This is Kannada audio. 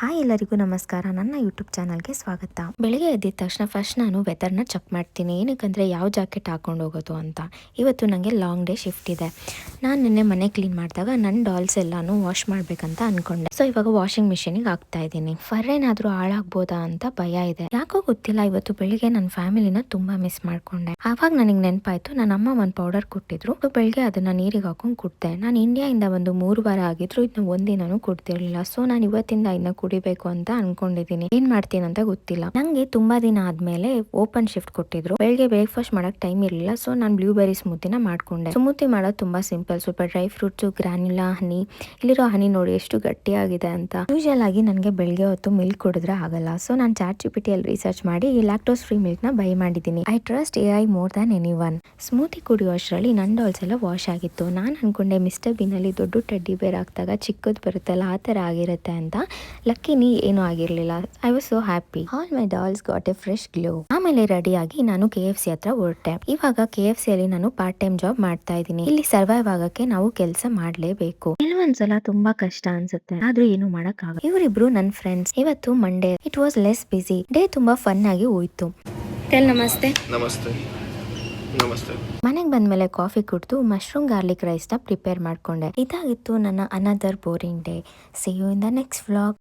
ಹಾಯ್ ಎಲ್ಲರಿಗೂ ನಮಸ್ಕಾರ. ನನ್ನ ಯೂಟ್ಯೂಬ್ ಚಾನಲ್ಗೆ ಸ್ವಾಗತ. ಬೆಳಿಗ್ಗೆ ಎದ್ದಿದ ತಕ್ಷಣ ಫಸ್ಟ್ ನಾನು ವೆದರ್ನ ಚೆಕ್ ಮಾಡ್ತೀನಿ. ಏನಕ್ಕಂದರೆ ಯಾವ ಜಾಕೆಟ್ ಹಾಕೊಂಡು ಹೋಗೋದು ಅಂತ. ಇವತ್ತು ನನಗೆ ಲಾಂಗ್ ಡೇ ಶಿಫ್ಟ್ ಇದೆ. ನಾನು ನಿನ್ನೆ ಮನೆ ಕ್ಲೀನ್ ಮಾಡಿದಾಗ ನನ್ನ ಡಾಲ್ಸ್ ಎಲ್ಲಾನು ವಾಶ್ ಮಾಡಬೇಕಂತ ಅಂದ್ಕೊಂಡೆ. ಸೊ ಇವಾಗ ವಾಷಿಂಗ್ ಮಿಷಿನಿಗೆ ಹಾಕ್ತಾ ಇದ್ದೀನಿ. ಫರ್ ಏನಾದರೂ ಹಾಳಾಗ್ಬೋದಾ ಅಂತ ಭಯ ಇದೆ. ಯಾಕೋ ಗೊತ್ತಿಲ್ಲ, ಇವತ್ತು ಬೆಳಿಗ್ಗೆ ನನ್ನ ಫ್ಯಾಮಿಲಿನ ತುಂಬ ಮಿಸ್ ಮಾಡ್ಕೊಂಡೆ. ಆವಾಗ ನನಗೆ ನೆನಪಾಯ್ತು, ನನ್ನ ಅಮ್ಮ ಒಂದು ಪೌಡರ್ ಕೊಟ್ಟಿದ್ರು. ಬೆಳಿಗ್ಗೆ ಅದನ್ನ ನೀರಿಗೆ ಹಾಕೊಂಡು ಕುಡ್ದೆ. ನಾನು ಇಂಡಿಯಾದಿಂದ ಒಂದು 3 ವಾರ ಆಗಿದ್ರು ಇದನ್ನ ಒಂದಿನೂ ಕುಡ್ತಿರ್ಲಿಲ್ಲ. ಸೊ ನಾನು ಇವತ್ತಿಂದ ಇದನ್ನ ಕುಡಿಬೇಕು ಅಂತ ಅನ್ಕೊಂಡಿದೀನಿ. ಏನ್ ಮಾಡ್ತೀನಿ ಅಂತ ಗೊತ್ತಿಲ್ಲ. ನಂಗೆ ತುಂಬಾ ದಿನ ಆದ್ಮೇಲೆ ಓಪನ್ ಶಿಫ್ಟ್ ಕೊಟ್ಟಿದ್ರು. ಬೆಳಿಗ್ಗೆ ಬ್ರೇಕ್ಫಾಸ್ಟ್ ಮಾಡಕ್ ಟೈಮ್ ಇರಲಿಲ್ಲ. ಸೊ ನಾನು ಬ್ಲೂಬೆರಿ ಸ್ಮೂತಿನ ಮಾಡ್ಕೊಂಡೆ. ಸ್ಮೂತಿ ಮಾಡೋದು ತುಂಬಾ ಸಿಂಪಲ್. ಸ್ವಲ್ಪ ಡ್ರೈ ಫ್ರೂಟ್ಸ್, ಗ್ರಾನ್ಯುಲಾ, ಹನಿ. ಇಲ್ಲಿರೋ ಹನಿ ನೋಡಿ ಎಷ್ಟು ಗಟ್ಟಿಯಾಗಿದೆ ಅಂತ. ಯೂಶುವಲ್ ಆಗಿ ನನಗೆ ಬೆಳಿಗ್ಗೆ ಹೊತ್ತು ಮಿಲ್ಕ್ ಕುಡಿದ್ರೆ ಆಗಲ್ಲ. ಸೊ ನಾನು ChatGPT ಅಲ್ಲಿ ರಿಸರ್ಚ್ ಮಾಡಿ ಈ ಲ್ಯಾಕ್ಟೋಸ್ ಫ್ರೀ ಮಿಲ್ಕ್ ನ ಬೈ ಮಾಡಿದ್ದೀನಿ. I trust AI more than anyone. Smoothie ಕುಡಿಯೋ ಅಷ್ಟರಲ್ಲಿ ನನ್ನ ಡಾಲ್ಸ್ ಎಲ್ಲ ವಾಶ್ ಆಗಿತ್ತು. ನಾನು ಅನ್ಕೊಂಡೆ ಮಿಸ್ಟರ್ ಬೀನ್ ಅಲ್ಲಿ ದೊಡ್ಡ ಟೆಡ್ಡಿ ಬೇರ್ ಹಾಕಿದಾಗ ಚಿಕ್ಕದು ಬರುತ್ತಲ್ಲ ಆ ತರ ಆಗಿರುತ್ತೆ ಅಂತ. ಲಕ್ಕಿನಿ ಏನೂ ಆಗಿರ್ಲಿಲ್ಲ. I was so happy. All my dolls got a fresh glow. ಆಮೇಲೆ ರೆಡಿಯಾಗಿ ನಾನು KFC ಹತ್ರ ಹೊರಟೆ. ಇವಾಗ KFC ಅಲ್ಲಿ ನಾನು ಪಾರ್ಟ್ ಟೈಮ್ ಜಾಬ್ ಮಾಡ್ತಾ ಇದ್ದೀನಿ. ಇಲ್ಲಿ ಸರ್ವೈವ್ ಆಗಕ್ಕೆ ನಾವು ಕೆಲಸ ಮಾಡ್ಲೇಬೇಕು. ಕೆಲವೊಂದ್ಸಲ ತುಂಬಾ ಕಷ್ಟ ಅನ್ಸುತ್ತೆ, ಆದ್ರೂ ಏನು ಮಾಡಕ್ ಆಗಲ್ಲ. ಇವರಿಬ್ರು ನನ್ನ ಫ್ರೆಂಡ್ಸ್. ಇವತ್ತು Monday. It was less busy. Day ತುಂಬಾ ಫನ್ ಆಗಿ ಹೋಯ್ತು. ನಮಸ್ತೆ. ನಮಸ್ತೆ. ನಮಸ್ತೆ. ಮನೆಗೆ ಬಂದ್ಮೇಲೆ ಕಾಫಿ ಕುಡಿದು ಮಶ್ರೂಮ್ ಗಾರ್ಲಿಕ್ ರೈಸ್ ನ ಪ್ರಿಪೇರ್ ಮಾಡ್ಕೊಂಡೆ. ಇದಾಗಿತ್ತು ನನ್ನ another boring day. See you in the next vlog.